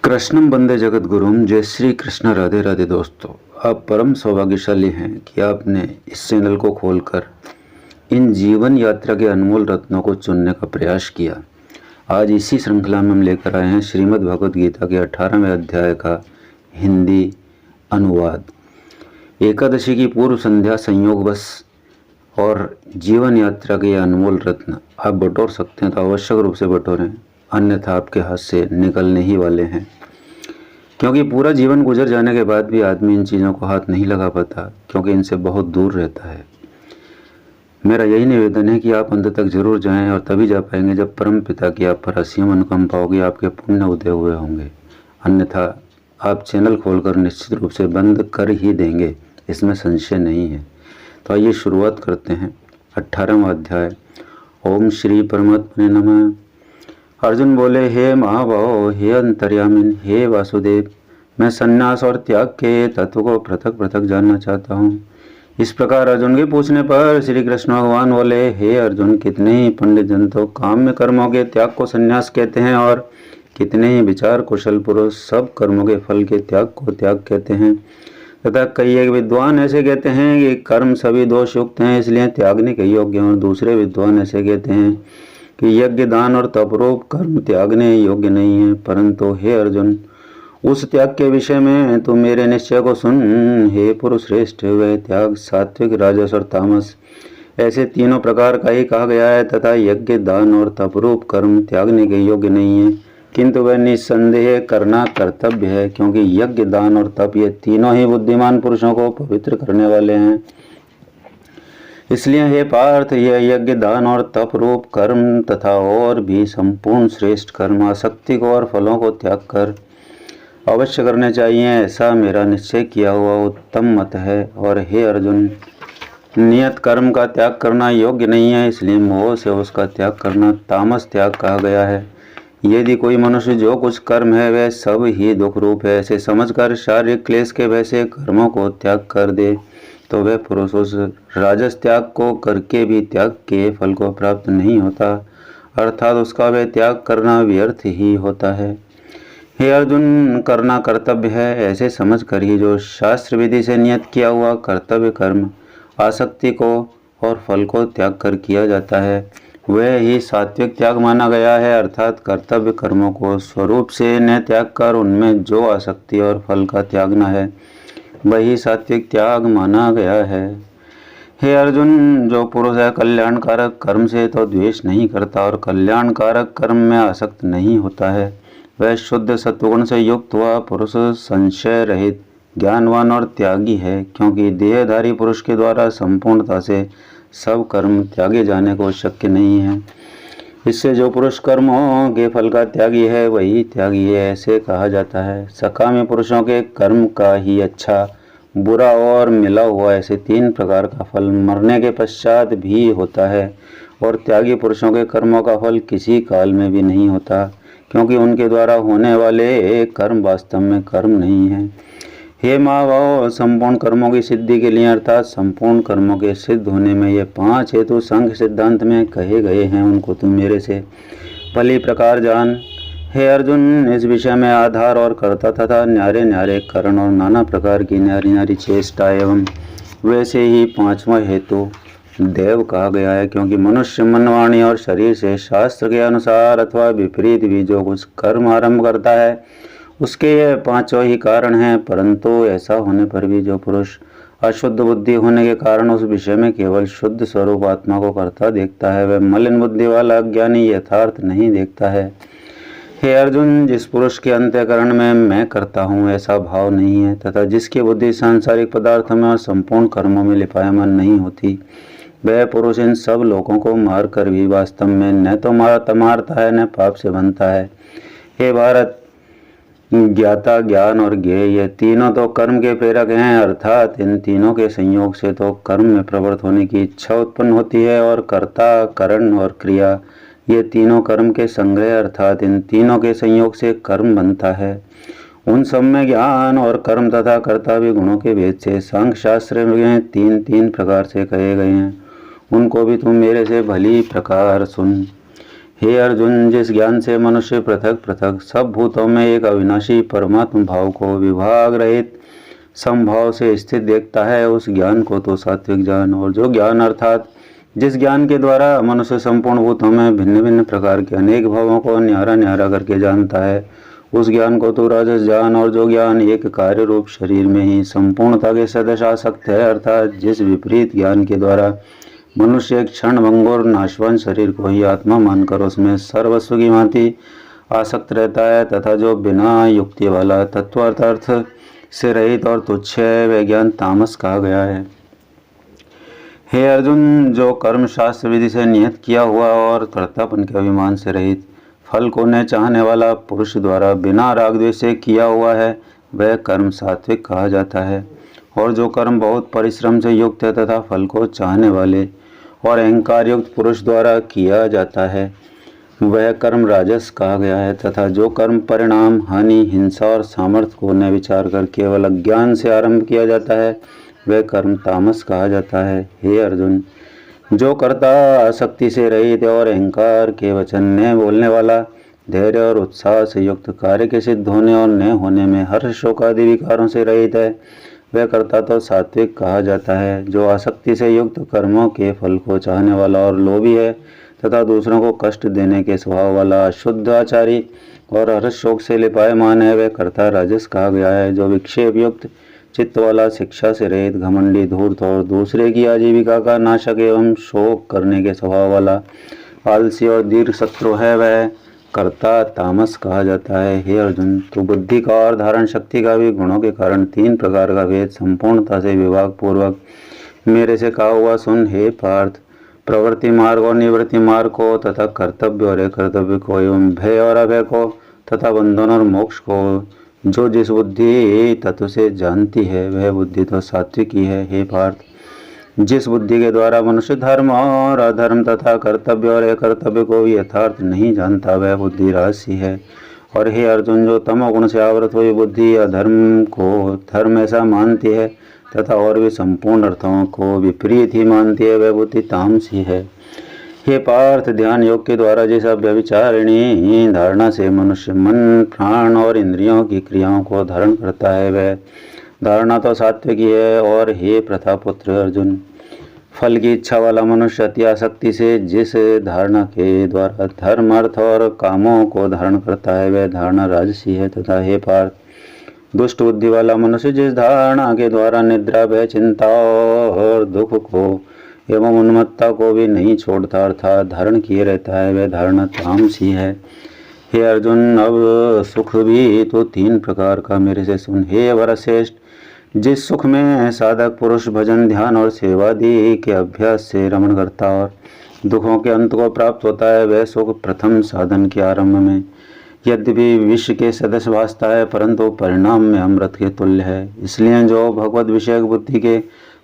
कृष्णम वंदे जगत गुरुम। जय श्री कृष्ण। राधे राधे दोस्तों, आप परम सौभाग्यशाली हैं कि आपने इस चैनल को खोलकर इन जीवन यात्रा के अनमोल रत्नों को चुनने का प्रयास किया। आज इसी श्रृंखला में हम लेकर आए हैं श्रीमद् भगवद गीता के 18वें अध्याय का हिंदी अनुवाद। एकादशी की पूर्व संध्या संयोगवश और जीवन यात्रा के अनमोल रत्न आप बटोर सकते हैं तो आवश्यक रूप से बटोरें, अन्यथा आपके हाथ से निकलने ही वाले हैं। क्योंकि पूरा जीवन गुजर जाने के बाद भी आदमी इन चीज़ों को हाथ नहीं लगा पाता, क्योंकि इनसे बहुत दूर रहता है। मेरा यही निवेदन है कि आप अंत तक जरूर जाएं, और तभी जा पाएंगे जब परम पिता की आप पर असीम अनुकंपा होगी, आपके पुण्य उदय हुए होंगे। अन्यथा आप चैनल खोलकर निश्चित रूप से बंद कर ही देंगे, इसमें संशय नहीं है। तो आइए शुरुआत करते हैं। 18वां अध्याय। ओम श्री परमात्मने नमः। अर्जुन बोले, हे महाभाव, हे अंतर्यामिन, हे वासुदेव, मैं संन्यास और त्याग के तत्व को पृथक पृथक जानना चाहता हूँ। इस प्रकार अर्जुन के पूछने पर श्री कृष्ण भगवान बोले, हे अर्जुन, कितने ही पंडित जन तो काम्य कर्मों के त्याग को संन्यास कहते हैं, और कितने ही विचार कुशल पुरुष सब कर्मों के फल के त्याग को त्याग कहते हैं। तथा कई एक विद्वान ऐसे कहते हैं कि कर्म सभी दोष युक्त हैं, इसलिए त्यागने के योग्य हैं, और दूसरे विद्वान ऐसे कहते हैं कि यज्ञ दान और तपरूप कर्म त्यागने योग्य नहीं है। परंतु हे अर्जुन, उस त्याग के विषय में तू मेरे निश्चय को सुन। हे पुरुष श्रेष्ठ, वह त्याग सात्विक, राजस और तामस ऐसे तीनों प्रकार का ही कहा गया है, तथा यज्ञ दान और तपरूप कर्म त्यागने के योग्य नहीं है, किंतु वह निस्संदेह करना कर्तव्य है, क्योंकि यज्ञ दान और तप ये तीनों ही बुद्धिमान पुरुषों को पवित्र करने वाले हैं। इसलिए हे पार्थ, यह यज्ञ दान और तप रूप कर्म तथा और भी संपूर्ण श्रेष्ठ कर्म आसक्ति को और फलों को त्याग कर अवश्य करने चाहिए, ऐसा मेरा निश्चय किया हुआ उत्तम मत है। और हे अर्जुन, नियत कर्म का त्याग करना योग्य नहीं है, इसलिए मोह से उसका त्याग करना तामस त्याग कहा गया है। यदि कोई मनुष्य जो कुछ कर्म है वह सब ही दुख रूप है, ऐसे समझकर शारीरिक क्लेश के वैसे कर्मों को त्याग कर दे तो वह पुरुष उस राजस त्याग को करके भी त्याग के फल को प्राप्त नहीं होता, अर्थात उसका वह त्याग करना व्यर्थ ही होता है। हे अर्जुन, करना कर्तव्य है, ऐसे समझ कर ही जो शास्त्र विधि से नियत किया हुआ कर्तव्य कर्म आसक्ति को और फल को त्याग कर किया जाता है, वह ही सात्विक त्याग माना गया है। अर्थात कर्तव्य कर्मों को स्वरूप से न त्याग कर उनमें जो आसक्ति और फल का त्यागना है, वही सात्विक त्याग माना गया है। हे अर्जुन, जो पुरुष है कल्याणकारक कर्म से तो द्वेष नहीं करता और कल्याणकारक कर्म में आसक्त नहीं होता है, वह शुद्ध सत्वगुण से युक्त हुआ पुरुष संशय रहित ज्ञानवान और त्यागी है, क्योंकि देहधारी पुरुष के द्वारा संपूर्णता से सब कर्म त्यागे जाने को शक्य नहीं है। इससे जो पुरुष कर्मों के फल का त्यागी है वही त्यागी है, ऐसे कहा जाता है। सकामी पुरुषों के कर्म का ही अच्छा, बुरा और मिला हुआ ऐसे तीन प्रकार का फल मरने के पश्चात भी होता है, और त्यागी पुरुषों के कर्मों का फल किसी काल में भी नहीं होता, क्योंकि उनके द्वारा होने वाले कर्म वास्तव में कर्म नहीं है। हे महाभाव, संपूर्ण कर्मों की सिद्धि के लिए अर्थात संपूर्ण कर्मों के सिद्ध होने में ये 5 हेतु संघ सिद्धांत में कहे गए हैं, उनको तुम मेरे से भली प्रकार जान। हे अर्जुन, इस विषय में आधार और कर्ता तथा न्यारे न्यारे कारण और नाना प्रकार की न्यारी न्यारी चेष्टा एवं वैसे ही 5वां हेतु देव कहा गया है, क्योंकि मनुष्य मन, वाणी और शरीर से शास्त्र के अनुसार अथवा विपरीत भी जो कुछ कर्म आरंभ करता है उसके ये 5 ही कारण हैं। परंतु ऐसा होने पर भी जो पुरुष अशुद्ध बुद्धि होने के कारण उस विषय में केवल शुद्ध स्वरूप आत्मा को करता देखता है, वह मलिन बुद्धि वाला अज्ञानी यथार्थ नहीं देखता है। हे अर्जुन, जिस पुरुष के अंतःकरण में मैं करता हूँ ऐसा भाव नहीं है, तथा जिसकी बुद्धि सांसारिक पदार्थों में और संपूर्ण कर्मों में लिपायमान नहीं होती, वह पुरुष इन सब लोगों को मार कर भी वास्तव में न तो मारता है न पाप से बनता है। हे भारत, ज्ञाता, ज्ञान और ज्ञेय ये तीनों तो कर्म के प्रेरक हैं, अर्थात इन तीनों के संयोग से तो कर्म में प्रवृत्त होने की इच्छा उत्पन्न होती है, और कर्ता, करण और क्रिया ये तीनों कर्म के संग्रह अर्थात इन तीनों के संयोग से कर्म बनता है। उन सब में ज्ञान और कर्म तथा कर्ता भी गुणों के भेद से सांख्य शास्त्र में 3 प्रकार से कहे गए हैं, उनको भी तुम मेरे से भली प्रकार सुन। हे अर्जुन, जिस ज्ञान से मनुष्य पृथक पृथक सब भूतों में एक अविनाशी परमात्म भाव को विभाग रहित समभाव से स्थित देखता है, उस ज्ञान को तो सात्विक जान। और जो ज्ञान अर्थात जिस ज्ञान के द्वारा मनुष्य संपूर्ण भूतों में भिन्न भिन्न प्रकार के अनेक भावों को न्यारा न्यारा करके जानता है, उस ज्ञान को तो राजस जान। और जो ज्ञान एक कार्य रूप शरीर में ही संपूर्णता के सदस्य आसक्त है, अर्थात जिस विपरीत ज्ञान के द्वारा मनुष्य एक क्षण भंग और नाशवान शरीर को ही आत्मा मानकर उसमें सर्वस्व की भांति आसक्त रहता है, तथा जो बिना युक्ति वाला तत्वार्थ से रहित और तुच्छ है, वह ज्ञान तामस कहा गया है। हे अर्जुन, जो कर्म शास्त्र विधि से नियत किया हुआ और कर्तापन के अभिमान से रहित फल को न चाहने वाला पुरुष द्वारा बिना राग द्वेष से किया हुआ है, वह कर्म सात्विक कहा जाता है। और जो कर्म बहुत परिश्रम से युक्त है तथा फल को चाहने वाले और अहंकार युक्त पुरुष द्वारा किया जाता है, वह कर्म राजस कहा गया है। तथा जो कर्म परिणाम, हानि, हिंसा और सामर्थ्य को न विचार कर केवल अज्ञान से आरंभ किया जाता है, वह कर्म तामस कहा जाता है। हे अर्जुन, जो कर्ता आसक्ति से रहित और अहंकार के वचन न बोलने वाला, धैर्य और उत्साह से युक्त कार्य के सिद्ध होने और न होने में हर्ष शोक आदि विकारों से रहित है, वह कर्ता तो सात्विक कहा जाता है। जो आसक्ति से युक्त कर्मों के फल को चाहने वाला और लोभी है तथा दूसरों को कष्ट देने के स्वभाव वाला शुद्ध आचारी और हर्ष शोक से लिपायमान है, वह कर्ता राजस कहा गया है। जो विक्षेप युक्त चित्त वाला, शिक्षा से रहित, घमंडी, धूर्त और दूसरे की आजीविका का नाशक एवं शोक करने के स्वभाव वाला आलसी और दीर्घ शत्रु है, वह कर्ता तामस कहा जाता है। हे अर्जुन, तो बुद्धि का और धारण शक्ति का भी गुणों के कारण 3 प्रकार का भेद संपूर्णता से विभाग पूर्वक मेरे से कहा हुआ सुन। हे पार्थ, प्रवृत्ति मार्ग और निवृत्ति मार्ग को तथा कर्तव्य और अकर्तव्य को एवं भय और अभय को तथा बंधन और मोक्ष को जो जिस बुद्धि तत्व से जानती है, वह बुद्धि तो सात्विक ही है। हे पार्थ, जिस बुद्धि के द्वारा मनुष्य धर्म और अधर्म तथा कर्तव्य और अकर्तव्य को यथार्थ नहीं जानता, वह बुद्धि राजसी है। और हे अर्जुन, जो तमोगुण से आवृत हुई बुद्धि अधर्म को धर्म ऐसा मानती है तथा और भी संपूर्ण अर्थों को विपरीत ही मानती है, वह बुद्धि तामसी है। हे पार्थ, ध्यान योग के द्वारा जिस अव्यभिचारिणी धारणा से मनुष्य मन, प्राण और इंद्रियों की क्रियाओं को धारण करता है, वह धारणा तो सात्विक ही है। और हे प्रथापुत्र अर्जुन, फल की इच्छा वाला मनुष्य अति आसक्ति से जिस धारणा के द्वारा धर्म, अर्थ और कामों को धारण करता है, वह धारणा राजसी है। तथा हे पार्थ, दुष्ट बुद्धि वाला मनुष्य जिस धारणा के द्वारा निद्रा, भय, चिंता और दुख को एवं उन्मत्ता को भी नहीं छोड़ता अर्थात धारण किए रहता है, वह धारणा तामसी है। हे अर्जुन, अब सुख भी तो 3 प्रकार का मेरे से सुन। हे वरश्रेष्ठ, जिस सुख में साधक पुरुष भजन, ध्यान और सेवादि के अभ्यास से रमण करता और दुखों के अंत को प्राप्त होता है, वह सुख प्रथम साधन के आरंभ में यद्यपि विष के सदस्य भासता है, परंतु परिणाम में अमृत के तुल्य है। इसलिए जो भगवत विषयक बुद्धि के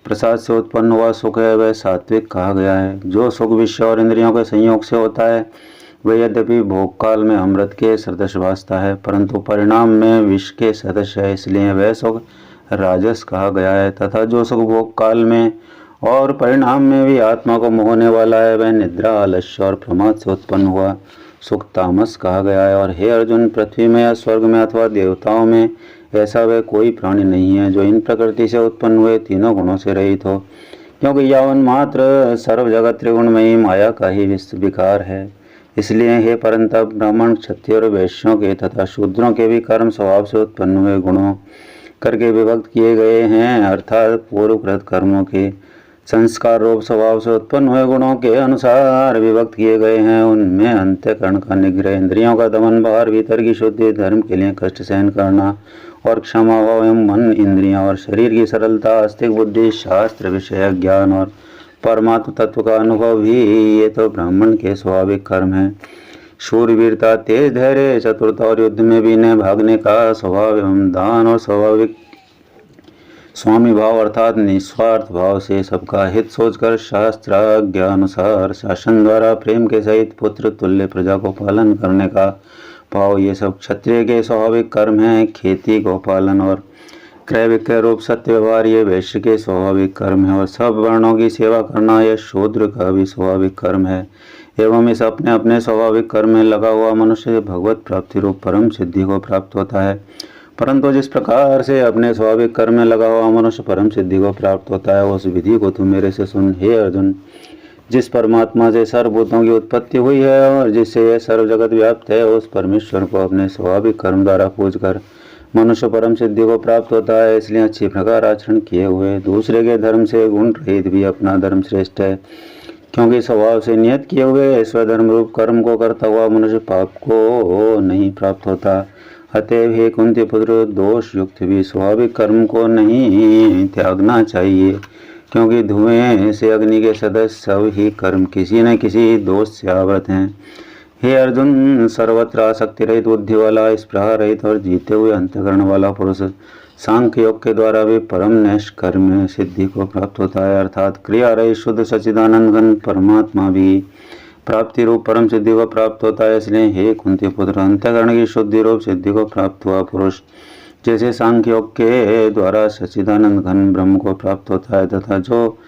प्रसाद से उत्पन्न हुआ सुख है, वह सात्विक कहा गया है। जो सुख विषय और इंद्रियों के संयोग से होता है, वह यद्यपि भोग काल में अमृत के सदस्य भासता है, परंतु परिणाम में विष के सदस्य है, इसलिए वह सुख राजस कहा गया है। तथा जो सुख भोग काल में और परिणाम में भी आत्मा को मोहने वाला है, वह निद्रा, आलस्य और प्रमाद से उत्पन्न हुआ सुख तामस कहा गया है। और हे अर्जुन, पृथ्वी में या स्वर्ग में अथवा देवताओं में ऐसा वह कोई प्राणी नहीं है जो इन प्रकृति से उत्पन्न हुए तीनों गुणों से रहित हो, क्योंकि यावन मात्र सर्व जगत त्रिगुणमयी माया का ही विकार है। इसलिए हे परंतप, ब्राह्मण, क्षत्रिय और वैश्यों के तथा शूद्रों के भी कर्म स्वभाव से उत्पन्न हुए गुणों करके विभक्त किए गए हैं, अर्थात पूर्वकृत कर्मों के संस्कार रूप स्वभाव से उत्पन्न हुए गुणों के अनुसार विभक्त किए गए हैं। उनमें अंतःकरण का निग्रह, इंद्रियों का दमन, बाहर भीतर की शुद्धि, धर्म के लिए कष्ट सहन करना और क्षमा भाव एवं मन, इंद्रियां और शरीर की सरलता, आस्तिक बुद्धि, शास्त्र विषय ज्ञान और परमात्म तत्व का अनुभव भी ये तो ब्राह्मण के स्वाभाविक कर्म हैं। शूरवीरता, तेज धैर्य, चतुरता और युद्ध में भी न भागने का स्वभाव एवं दान और स्वाभाविक स्वामी भाव अर्थात निस्वार्थ भाव से सबका हित सोचकर शास्त्राज्ञानुसार शासन द्वारा प्रेम के सहित पुत्र तुल्य प्रजा को पालन करने का भाव, ये सब क्षत्रिय के स्वाभाविक कर्म हैं। खेती, गोपालन और क्रय विक्रय रूप सत्य व्यवहार ये वैश्य के स्वाभाविक कर्म है। और सब वर्णों की सेवा करना यह शूद्र का भी स्वाभाविक कर्म है। एवं इस अपने अपने स्वाभाविक कर्म में लगा हुआ मनुष्य भगवत प्राप्ति रूप परम सिद्धि को प्राप्त होता है। परंतु जिस प्रकार से अपने स्वाभाविक कर्म में लगा हुआ मनुष्य परम सिद्धि को प्राप्त होता है, उस विधि को तुम मेरे से सुन। हे अर्जुन, जिस परमात्मा से सर्वभूतों की उत्पत्ति हुई है और जिससे यह सर्व जगत व्याप्त है, उस परमेश्वर को अपने स्वाभाविक कर्म द्वारा पूज कर मनुष्य परम सिद्धि को प्राप्त होता है। इसलिए अच्छी प्रकार आचरण किए हुए दूसरे के धर्म से गुण रहित भी अपना धर्म श्रेष्ठ है, क्योंकि स्वभाव से नियत किए हुए स्वधर्म रूप कर्म को करता हुआ मनुष्य पाप को नहीं प्राप्त होता। अतएव हे कुंती पुत्र, दोष युक्त भी स्वाभाविक कर्म को नहीं त्यागना चाहिए, क्योंकि धुएं से अग्नि के सदस्य सब ही कर्म किसी न किसी दोष से आवृत हैं। हे अर्जुन, सर्वत्र आसक्ति रहित, बुद्धि वाला, स्पृहा रहित और जीते हुए अंतःकरण वाला पुरुष सांख्य योग के द्वारा भी परम नैष्कर्म्य सिद्धि को प्राप्त होता है, अर्थात क्रिया रहित शुद्ध सच्चिदानंद घन परमात्मा भी प्राप्ति रूप परम सिद्धि को प्राप्त होता है। इसलिए हे कुंती पुत्र, अंतःकरण की शुद्धि रूप सिद्धि को प्राप्त हुआ पुरुष जैसे सांख्य योग के द्वारा सच्चिदानंद घन ब्रह्म को प्राप्त होता है, तथा जो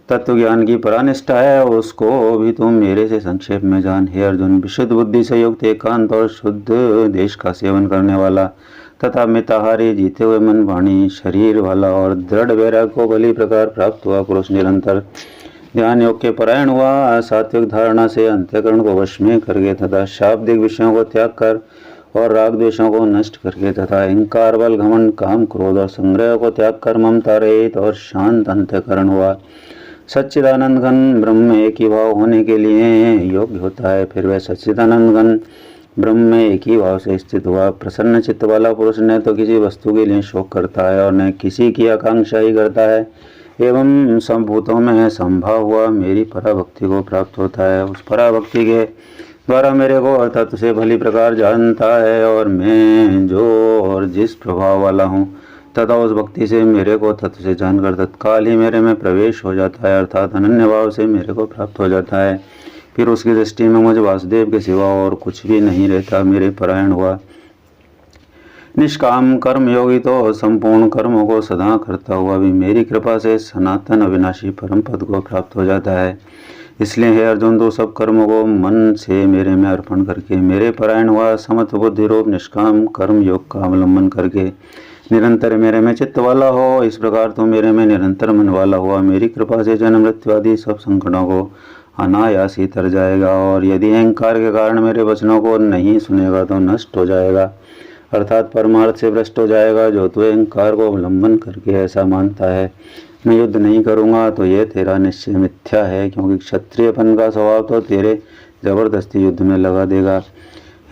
तत्व ज्ञान की परानिष्ठा है उसको भी तुम मेरे से संक्षेप में जान। हे अर्जुन, विशुद्ध बुद्धि से युक्त, एकांत और शुद्ध देश का सेवन करने वाला तथा मिताहारी, जीते हुए मन वाणी शरीर वाला और दृढ़ वैराग्य को भली प्रकार प्राप्त हुआ पुरुष निरंतर ध्यान योग के परायण हुआ, सात्विक धारणा से अंतःकरण को वश में करके तथा शाब्दिक विषयों को त्याग कर और राग द्वेषों को नष्ट करके तथा अहंकार, बल, घमंड, काम, क्रोध और संग्रह को त्याग कर ममता रहित और शांत अंतःकरण हुआ सच्चिदानंद घन ब्रह्म एक ही भाव होने के लिए योग्य होता है। फिर वह सच्चिदानंद घन ब्रह्म में एक ही भाव से स्थित हुआ प्रसन्न चित्त वाला पुरुष न तो किसी वस्तु के लिए शोक करता है और न किसी की आकांक्षा ही करता है, एवं संभूतों में संभाव हुआ मेरी पराभक्ति को प्राप्त होता है। उस पराभक्ति के द्वारा मेरे को तत्व से भली प्रकार जानता है और मैं जो और जिस प्रभाव वाला हूँ तथा उस भक्ति से मेरे को तत्व से जानकर तत्काल ही मेरे में प्रवेश हो जाता है, अर्थात अनन्य भाव से मेरे को प्राप्त हो जाता है। फिर उसकी दृष्टि में मुझे वासुदेव के सिवा और कुछ भी नहीं रहता। मेरे परायण हुआ निष्काम कर्म योगी तो संपूर्ण कर्मों को सदा करता हुआ भी मेरी कृपा से सनातन अविनाशी परम पद को प्राप्त हो जाता है। इसलिए हे अर्जुन, तो सब कर्मों को मन से मेरे में अर्पण करके मेरे परायण हुआ समत्व बुद्धि रूप निष्काम कर्म योग का अवलंबन करके निरंतर मेरे में चित्त वाला हो। इस प्रकार तो मेरे में निरंतर मन वाला हुआ मेरी कृपा से जन्म मृत्यु आदि सब संकटों को अनायास ही तर जाएगा, और यदि अहंकार के कारण मेरे वचनों को नहीं सुनेगा तो नष्ट हो जाएगा, अर्थात परमार्थ से भ्रष्ट हो जाएगा। जो तू अहंकार को अवलंबन करके ऐसा मानता है मैं युद्ध नहीं करूँगा, तो यह तेरा निश्चय मिथ्या है, क्योंकि क्षत्रियपन का स्वभाव तो तेरे जबरदस्ती युद्ध में लगा देगा।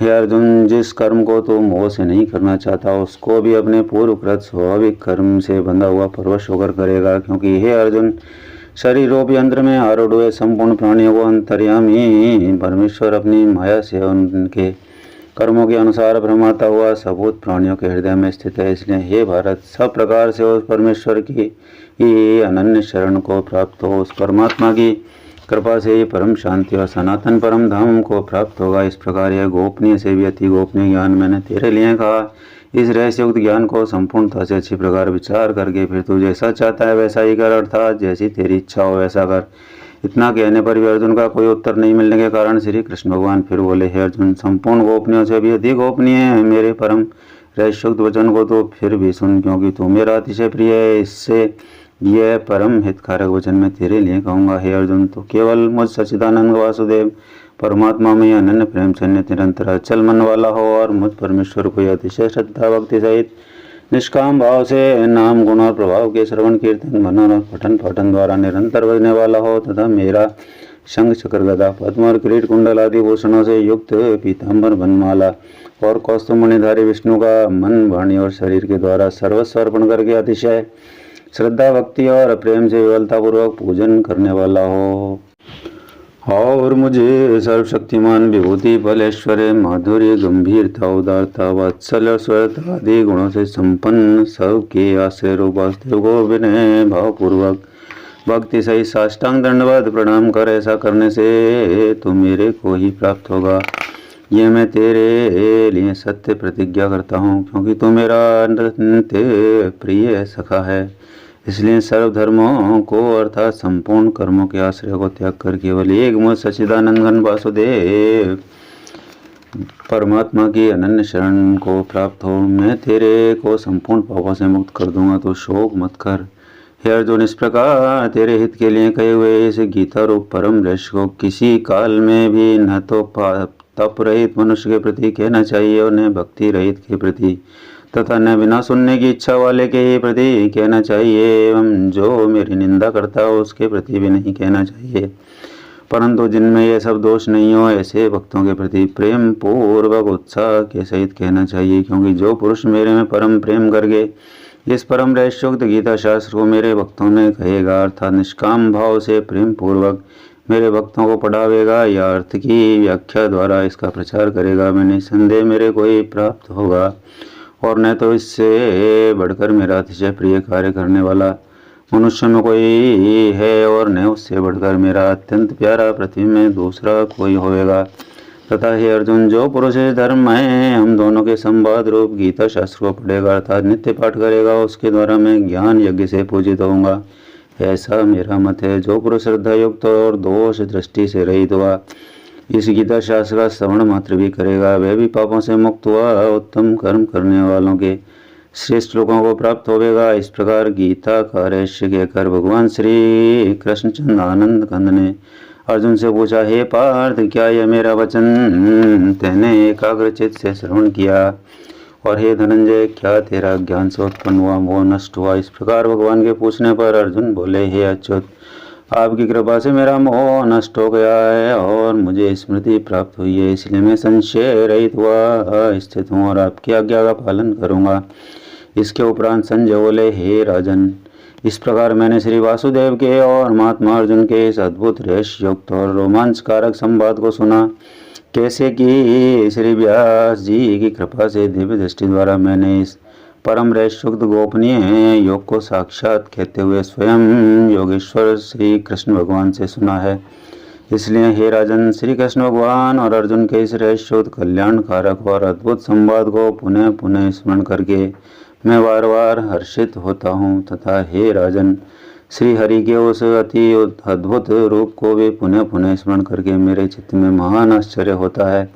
हे अर्जुन, जिस कर्म को तू मोह से नहीं करना चाहता उसको भी अपने पूर्वकृत स्वाभाविक कर्म से बंधा हुआ परवश होकर करेगा, क्योंकि हे अर्जुन, शरीर रूपी यंत्र में आरूढ़ हुए संपूर्ण प्राणियों को अंतर्यामी परमेश्वर अपनी माया से उनके कर्मों के अनुसार भ्रमाता हुआ सबूत प्राणियों के हृदय में स्थित है। इसलिए हे भारत, सब प्रकार से उस परमेश्वर की अनन्य शरण को प्राप्त हो। उस परमात्मा की कृपा से ये परम शांति और सनातन परम धाम को प्राप्त होगा। इस प्रकार यह गोपनीय से भी अति गोपनीय ज्ञान मैंने तेरे लिए कहा। इस रहस्ययुक्त ज्ञान को संपूर्णता से अच्छी प्रकार विचार करके फिर तू जैसा चाहता है वैसा ही कर, अर्थात जैसी तेरी इच्छा हो वैसा कर। इतना कहने पर भी अर्जुन का कोई उत्तर नहीं मिलने के कारण श्री कृष्ण भगवान फिर बोले, हे अर्जुन, संपूर्ण गोपनीयों से भी अधिक गोपनीय है मेरे परम रहस्ययुक्त वचन को तो फिर भी सुन, क्योंकि तू मेरा अतिशय प्रिय है। इससे यह परम हितकारक वचन मैं तेरे लिए कहूँगा। हे अर्जुन, तो केवल मुझ सच्चिदानंद वासुदेव परमात्मा में अनन्य प्रेम से निरंतर अचल मन वाला हो और मुझ परमेश्वर को अतिशय श्रद्धा भक्ति सहित निष्काम भाव से नाम गुण और प्रभाव के श्रवण कीर्तन मनन और पठन पाठन द्वारा निरंतर बजने वाला हो, तथा मेरा शंख चक्र गदा पद्म और किरीट कुंडल आदि भूषणों से युक्त पीताम्बर बनमाला और कौस्तुभमणिधारी विष्णु का मन वाणी और शरीर के द्वारा सर्वस्व अर्पण करके अतिशय श्रद्धा भक्ति और प्रेम से विवलतापूर्वक पूजन करने वाला हो। और मुझे सर्वशक्तिमान विभूति बल ऐश्वर्य माधुर्य गंभीरता उदारता वात्सल्य स्वरता आदि गुणों से संपन्न सबके आश्रय रूप वासुदेव को विनय भावपूर्वक भक्ति सहित साष्टांग दंडवत प्रणाम कर। ऐसा करने से तो मेरे को ही प्राप्त होगा। ये मैं तेरे लिए सत्य प्रतिज्ञा करता हूँ, क्योंकि तू मेरा अत्यंत प्रिय सखा है। इसलिए सर्वधर्मों को अर्थात संपूर्ण कर्मों के आश्रय को त्याग कर केवल एक मुझ सच्चिदानंद घन वासुदेव परमात्मा की अनन्य शरण को प्राप्त हो। मैं तेरे को संपूर्ण पापों से मुक्त कर दूंगा, तो शोक मत कर। हे अर्जुन, इस प्रकार तेरे हित के लिए कहे हुए इस गीता रूप परम रहस्य को किसी काल में भी न तो तप रहित मनुष्य के प्रति कहना चाहिए और न भक्ति रहित के प्रति तथा न बिना सुनने की इच्छा वाले के ही प्रति कहना चाहिए, एवं जो मेरी निंदा करता हो उसके प्रति भी नहीं कहना चाहिए। परंतु जिनमें यह सब दोष नहीं हो ऐसे भक्तों के प्रति प्रेम पूर्वक उत्साह के सहित कहना चाहिए, क्योंकि जो पुरुष मेरे में परम प्रेम करके इस परम रहस्योक्त गीता शास्त्र को मेरे भक्तों में कहेगा अर्थात निष्काम भाव से प्रेम पूर्वक मेरे भक्तों को पढ़ावेगा या अर्थ की व्याख्या द्वारा इसका प्रचार करेगा, मैं निसंदेह मेरे को ही प्राप्त होगा। और न तो इससे बढ़कर मेरा अतिशय प्रिय कार्य करने वाला मनुष्य में कोई है और न उससे बढ़कर मेरा अत्यंत प्यारा पृथ्वी में दूसरा कोई होएगा। तथा हे अर्जुन, जो पुरुष धर्म है हम दोनों के संवाद रूप गीता शास्त्र को पढ़ेगा अर्थात नित्य पाठ करेगा, उसके द्वारा मैं ज्ञान यज्ञ से पूजित होऊंगा, ऐसा मेरा मत है। जो पुरुष श्रद्धा युक्त और दोष दृष्टि से रहित हुआ इस गीता शास्त्र का श्रवण मात्र भी करेगा, वह भी पापों से मुक्त हुआ उत्तम कर्म करने वालों के श्रेष्ठ लोगों को प्राप्त होगा। इस प्रकार गीता का रहस्य कहकर भगवान श्री कृष्णचंद्र आनंद कंद ने अर्जुन से पूछा, हे पार्थ, क्या यह मेरा वचन तेने एकाग्रचित से श्रवण किया? और हे धनंजय, क्या तेरा ज्ञान से उत्पन्न हुआ मोह नष्ट हुआ? इस प्रकार भगवान के पूछने पर अर्जुन बोले, हे अच्युत, आपकी कृपा से मेरा मोह नष्ट हो गया है और मुझे स्मृति प्राप्त हुई है, इसलिए मैं संशय रहित हुआ स्थित हूँ और आपकी आज्ञा का पालन करूँगा। इसके उपरांत संजय बोले, हे राजन, इस प्रकार मैंने श्री वासुदेव के और महात्मा अर्जुन के इस अद्भुत रहस्य युक्त और रोमांचकारक संवाद को सुना, कैसे कि श्री व्यास जी की कृपा से दिव्य दृष्टि द्वारा मैंने इस परम रहस्योक्त गोपनीय योग को साक्षात कहते हुए स्वयं योगेश्वर श्री कृष्ण भगवान से सुना है। इसलिए हे राजन, श्री कृष्ण भगवान और अर्जुन के इस रहस्योक्त कल्याणकारक और अद्भुत संवाद को पुनः पुनः स्मरण करके मैं बार बार हर्षित होता हूँ। तथा हे राजन, श्री हरि के उस अति अद्भुत रूप को भी पुनः पुनः स्मरण करके मेरे चित्त में महान आश्चर्य होता है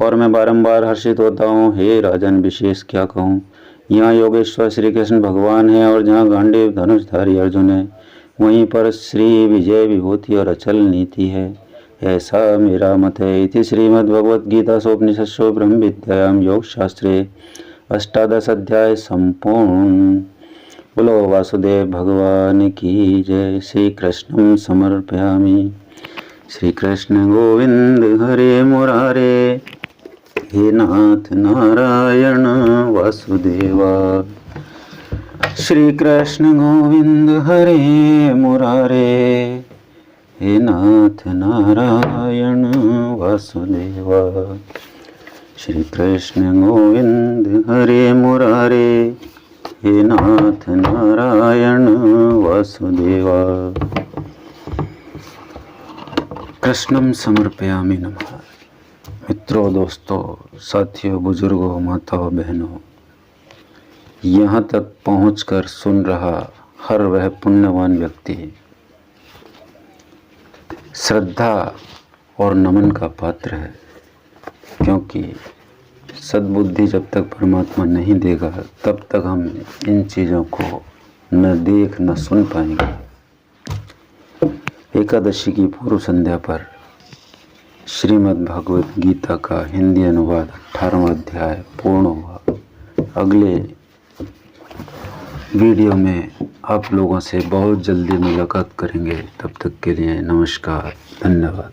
और मैं बारंबार हर्षित होता हूँ। हे राजन, विशेष क्या कहूँ, यहाँ योगेश्वर श्री कृष्ण भगवान है और जहाँ गांडीव धनुषधारी अर्जुन है, वहीं पर श्री विजय विभूति और अचल नीति है, ऐसा मेरा मत है। इति श्रीमद्भगवद्गीतासोपनिषत्सु ब्रह्म विद्यायां योग शास्त्रे अष्टादश अध्याय संपूर्ण। बोलो वासुदेव भगवान की जय। श्री कृष्णं समर्पयामि। श्री कृष्ण गोविंद हरे मुरारे, हे नाथ नारायण वासुदेवा। श्री कृष्ण गोविंद हरे मुरारे, हे नाथ नारायण वासुदेवा। श्री कृष्ण गोविंद हरे मुरारे, हे नाथ नारायण वासुदेवा। कृष्णं समर्पयामि नमः। मित्रों, दोस्तों, साथियों, बुजुर्गों, माताओं, बहनों, यहाँ तक पहुँचकर सुन रहा हर वह पुण्यवान व्यक्ति श्रद्धा और नमन का पात्र है, क्योंकि सद्बुद्धि जब तक परमात्मा नहीं देगा तब तक हम इन चीज़ों को न देख न सुन पाएंगे। एकादशी की पूर्व संध्या पर श्रीमद् भागवत गीता का हिंदी अनुवाद 18वां अध्याय पूर्ण हुआ। अगले वीडियो में आप लोगों से बहुत जल्दी मुलाकात करेंगे। तब तक के लिए नमस्कार, धन्यवाद।